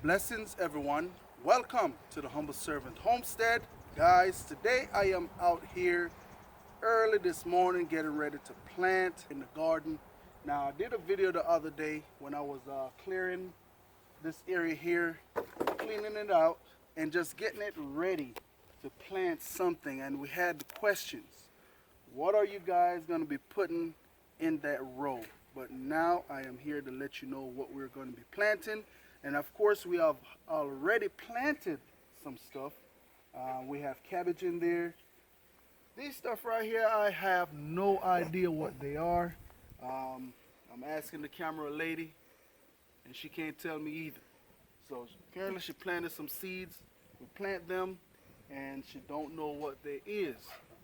Blessings, everyone. Welcome to the Humble Servant Homestead. Guys, today I am out here early this morning getting ready to plant in the garden. Now, I did a video the other day when I was clearing this area here, cleaning it out, and just getting it ready to plant something. And we had the questions. What are you guys going to be putting in that row? But now I am here to let you know what we're going to be planting. And of course, we have already planted some stuff. We have cabbage in there. These stuff right here, I have no idea what they are. I'm asking the camera lady, and she can't tell me either. So apparently she planted some seeds. We plant them, and she don't know what they is.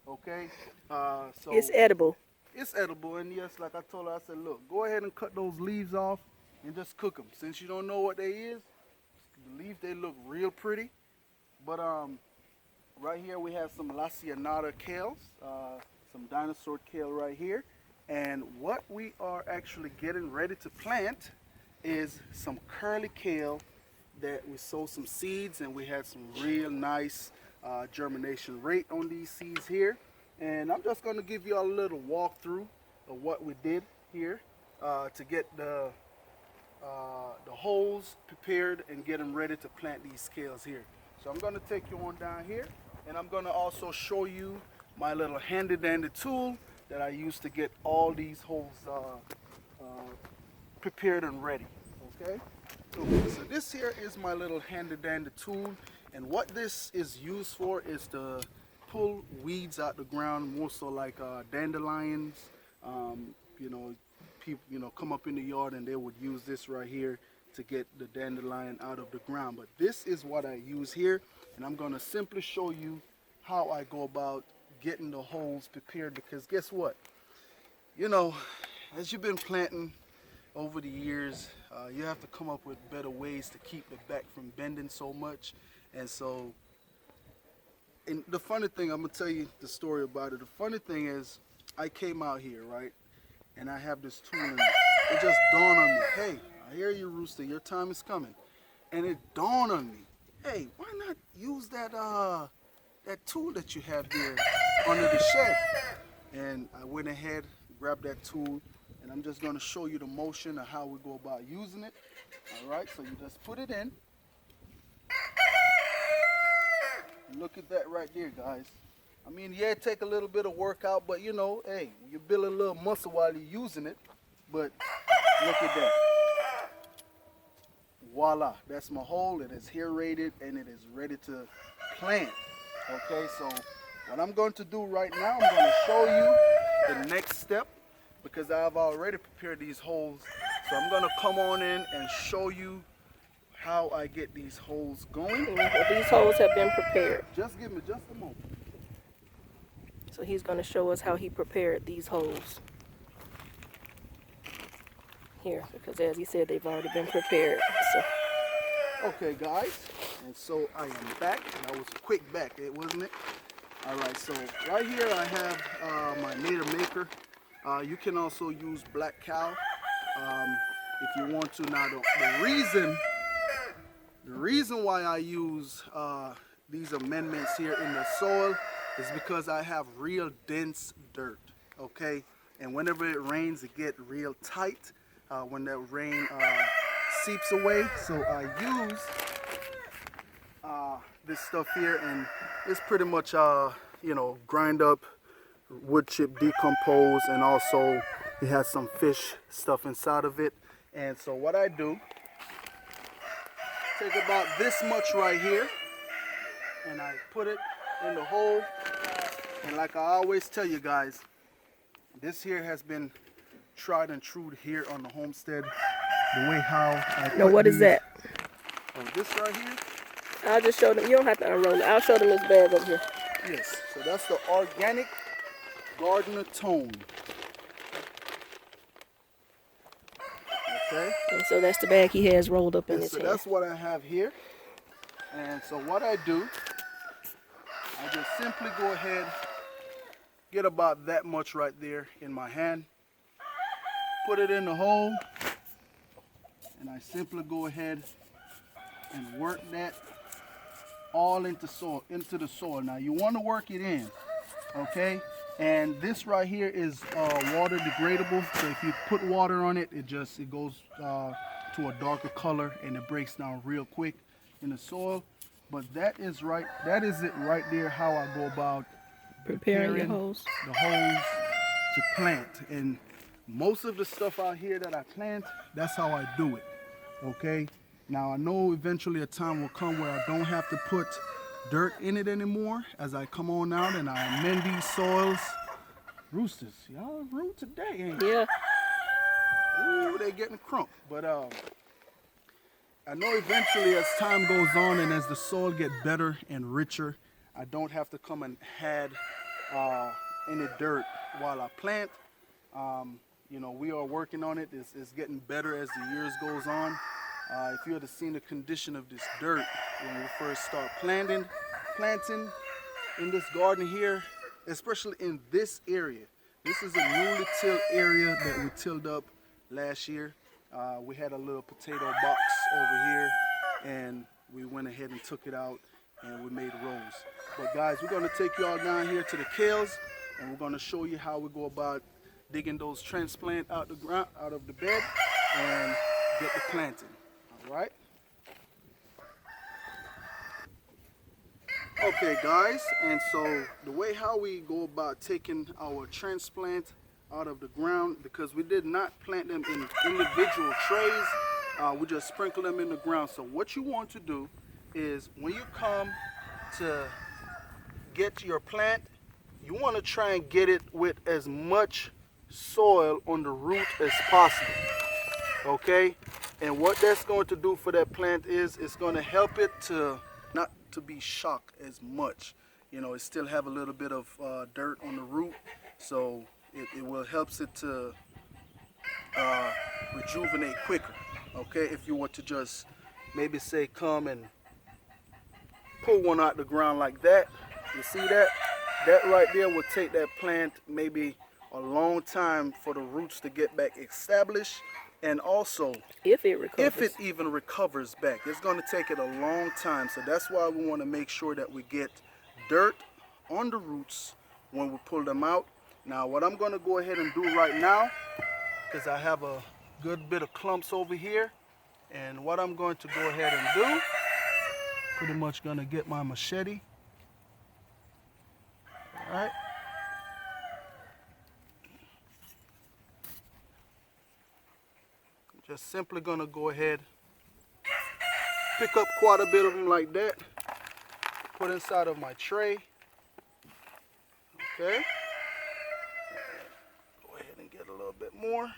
Okay? So It's edible. it's edible, and yes, like I told her, I said, look, go ahead and cut those leaves off and just cook them. Since you don't know what they is, the leaves, they look real pretty. But right here we have some Lacianata kales, some dinosaur kale right here. And what we are actually getting ready to plant is some curly kale that we sowed some seeds, and we had some real nice germination rate on these seeds here. And I'm just going to give you a little walkthrough of what we did here to get the holes prepared and get them ready to plant these scales here. So I'm going to take you on down here, and I'm going to also show you my little handy dandy tool that I use to get all these holes prepared and ready. Okay? So this here is my little handy dandy tool, and what this is used for is to pull weeds out the ground, more so like dandelions. People come up in the yard and they would use this right here to get the dandelion out of the ground. But this is what I use here, and I'm going to simply show you how I go about getting the holes prepared, because guess what? As you've been planting over the years, you have to come up with better ways to keep the back from bending so much. And so, and the funny thing, I'm going to tell you the story about it. The funny thing is, I came out here, right? And I have this tool, and it just dawned on me, hey, I hear you, Rooster, your time is coming. And it dawned on me, hey, why not use that tool that you have there under the shed? And I went ahead, grabbed that tool, and I'm just going to show you the motion of how we go about using it. All right, so you just put it in. Look at that right there, guys. I mean, yeah, it take a little bit of workout, but hey, you build a little muscle while you're using it. But look at that. Voila, that's my hole. It is aerated and it is ready to plant. Okay, so what I'm going to do right now, I'm going to show you the next step, because I've already prepared these holes. So I'm going to come on in and show you how I get these holes going. These holes have been prepared. Just give me just a moment. So he's going to show us how he prepared these holes. Here, because as he said, they've already been prepared. So. Okay, guys, and so I am back. That was a quick back, wasn't it? All right, so right here I have my native maker. You can also use black cow if you want to. Now, the reason why I use these amendments here in the soil is because I have real dense dirt, okay? And whenever it rains, it gets real tight when that rain seeps away. So I use this stuff here, and it's pretty much, grind up, wood chip, decompose, and also it has some fish stuff inside of it. And so what I do, take about this much right here, and I put it in the hole. And like I always tell you guys, this here has been tried and true here on the homestead. The way how I Now, what is that? Oh, this right here? I'll just show them. You don't have to unroll it. I'll show them this bag over here. Yes, so that's the organic gardener tone. Okay? And so that's the bag he has rolled up in his So hand. that's what I have here. And so what I do, I just simply go ahead, get about that much right there in my hand, put it in the hole, and I simply go ahead and work that all into the soil. Now you want to work it in, okay? And this right here is water degradable. So if you put water on it, it goes to a darker color and it breaks down real quick in the soil. But that is it right there, how I go about Preparing your holes. the holes to plant. And most of the stuff out here that I plant, that's how I do it, okay? Now I know eventually a time will come where I don't have to put dirt in it anymore as I come on out and I amend these soils. Roosters, y'all rude today, ain't you? Yeah. Ooh, they getting crump. But I know eventually as time goes on and as the soil get better and richer, I don't have to come and add any dirt while I plant. You know, we are working on it. It's getting better as the years goes on. If you had seen the condition of this dirt when we first start planting in this garden here, especially in this area. This is a newly tilled area that we tilled up last year. We had a little potato box over here and we went ahead and took it out and we made rows. But guys, we're gonna take y'all down here to the kales and we're gonna show you how we go about digging those transplant out the ground, out of the bed, and get the planting. All right. Okay, guys, and so the way how we go about taking our transplant out of the ground, because we did not plant them in individual trays, we just sprinkle them in the ground. So what you want to do is when you come to get your plant, you want to try and get it with as much soil on the root as possible, okay? And what that's going to do for that plant is it's going to help it to not to be shocked as much. You know, it still have a little bit of dirt on the root, so it will helps it to rejuvenate quicker, okay? If you want to just maybe say come and pull one out the ground like that, you see that? That right there will take that plant maybe a long time for the roots to get back established, and also If it recovers. if it even recovers back, it's going to take it a long time. So that's why we want to make sure that we get dirt on the roots when we pull them out. Now what I'm going to go ahead and do right now, because I have a good bit of clumps over here, and what I'm going to go ahead and do, pretty much going to get my machete. All right. Just simply gonna go ahead, pick up quite a bit of them like that, put inside of my tray. Okay. Go ahead and get a little bit more.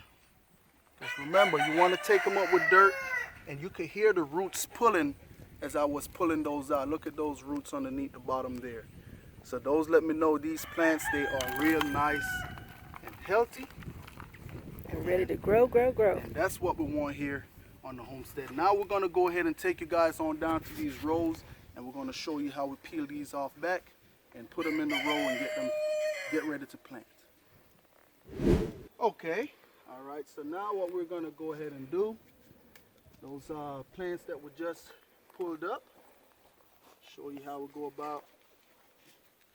Just remember, you want to take them up with dirt, and you can hear the roots pulling as I was pulling those out. Look at those roots underneath the bottom there. So those let me know these plants, they are real nice and healthy. And ready to grow, grow, grow. And that's what we want here on the homestead. Now we're going to go ahead and take you guys on down to these rows, and we're going to show you how we peel these off back and put them in the row and get ready to plant. Okay, all right, so now what we're going to go ahead and do, those plants that we just pulled up, show you how we go about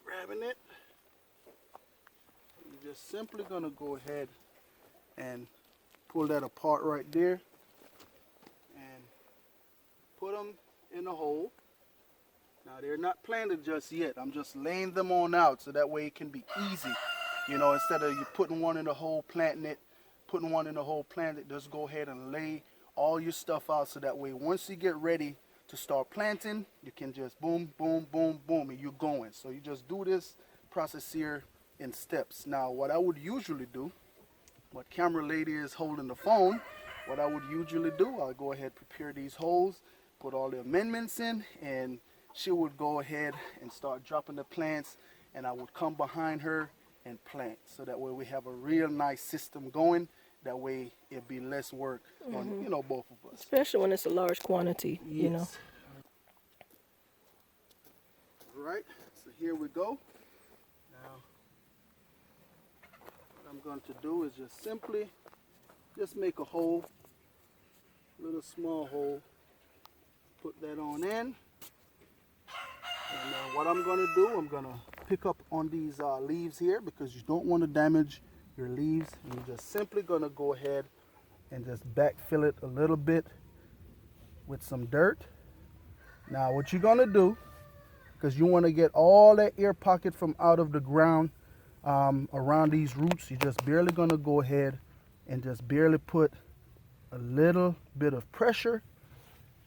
grabbing it. You're just simply going to go ahead and pull that apart right there and put them in a hole. Now they're not planted just yet. I'm just laying them on out so that way it can be easy. You know, instead of you putting one in the hole, planting it, putting one in the hole, planting it, just go ahead and lay all your stuff out so that way once you get ready to start planting, you can just boom, boom, boom, boom, and you're going. So you just do this process here in steps. Now what I would usually do, but camera lady is holding the phone, what I would usually do, I'll go ahead, prepare these holes, put all the amendments in, and she would go ahead and start dropping the plants, and I would come behind her and plant. So that way we have a real nice system going. That way it'd be less work on, you know, both of us. Especially when it's a large quantity, Yes. you know. All right, so here we go. Now, what I'm going to do is just simply just make a hole, little small hole, put that on in. And what I'm going to do, I'm going to pick up on these leaves here because you don't want to damage your leaves. And you're just simply going to go ahead and just backfill it a little bit with some dirt. Now what you're going to do, because you want to get all that air pocket from out of the ground around these roots, you're just barely going to go ahead and just barely put a little bit of pressure,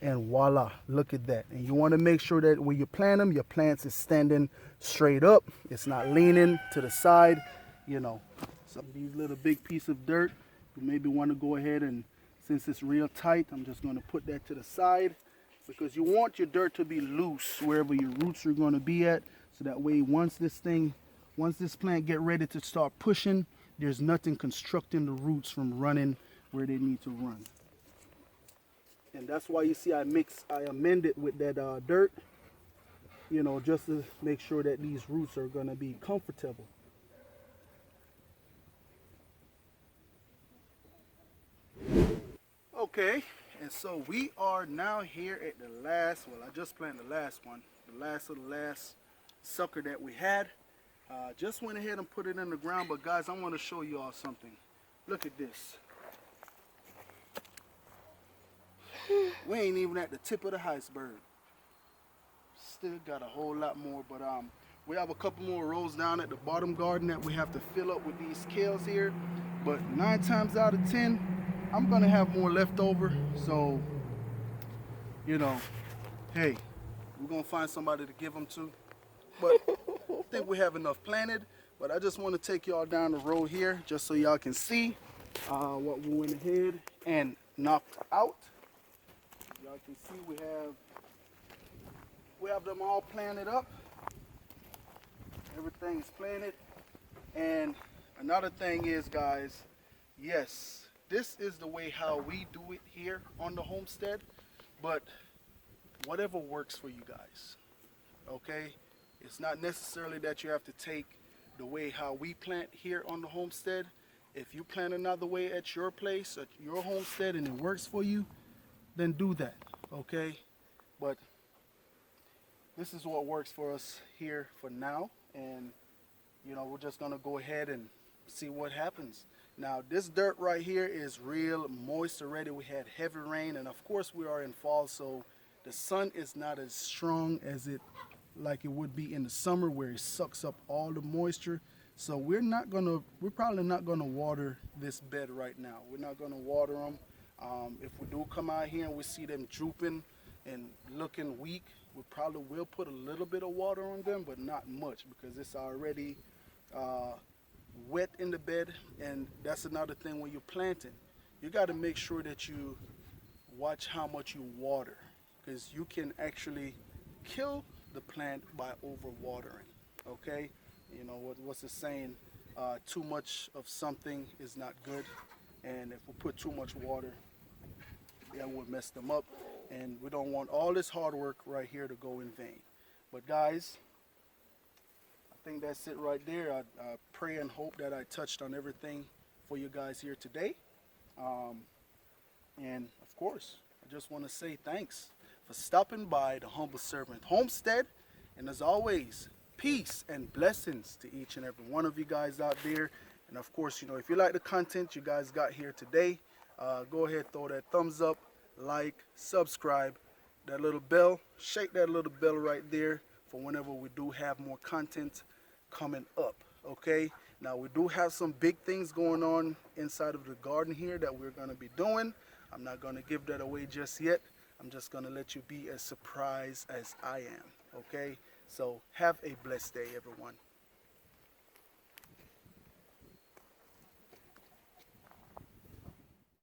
and voila, look at that. And you want to make sure that when you plant them, your plants is standing straight up. It's not leaning to the side, you know. So these little big piece of dirt, you maybe want to go ahead and, since it's real tight, I'm just going to put that to the side, because you want your dirt to be loose wherever your roots are going to be at. So that way, once this plant get ready to start pushing, there's nothing constructing the roots from running where they need to run. And that's why you see I amend it with that dirt, you know, just to make sure that these roots are going to be comfortable. Okay, and so we are now here at the last, well, I just planted the last one, the last of the last sucker that we had. Just went ahead and put it in the ground, but guys, I want to show you all something. Look at this. We ain't even at the tip of the iceberg. Still got a whole lot more, but we have a couple more rows down at the bottom garden that we have to fill up with these kales here. But 9 times out of 10, I'm gonna have more left over. So, you know, hey, we're gonna find somebody to give them to. But I think we have enough planted. But I just want to take y'all down the road here just so y'all can see what we went ahead and knocked out. Y'all can see we have them all planted up. Everything is planted. And another thing is, guys, yes, this is the way how we do it here on the homestead, but whatever works for you guys, okay? It's not necessarily that you have to take the way how we plant here on the homestead. If you plant another way at your place, at your homestead, and it works for you, then do that, okay? But this is what works for us here for now, and you know, we're just gonna go ahead and see what happens. Now this dirt right here is real moist already. We had heavy rain, and of course we are in fall, so the sun is not as strong as it would be in the summer, where it sucks up all the moisture. So we're probably not gonna water this bed right now. We're not gonna water them. If we do come out here and we see them drooping and looking weak, we probably will put a little bit of water on them, but not much, because it's already wet in the bed. And that's another thing when you're planting. You got to make sure that you watch how much you water, because you can actually kill the plant by overwatering, okay? You know, what's the saying? Too much of something is not good. And if we put too much water, that would mess them up. And we don't want all this hard work right here to go in vain. But guys, I think that's it right there. I pray and hope that I touched on everything for you guys here today. And of course, I just want to say thanks for stopping by the Humble Servant Homestead. And as always, peace and blessings to each and every one of you guys out there. And of course, you know, if you like the content you guys got here today, go ahead, throw that thumbs up, like, subscribe, that little bell, shake that little bell right there for whenever we do have more content coming up, okay? Now, we do have some big things going on inside of the garden here that we're going to be doing. I'm not going to give that away just yet. I'm just going to let you be as surprised as I am, okay? So have a blessed day, everyone.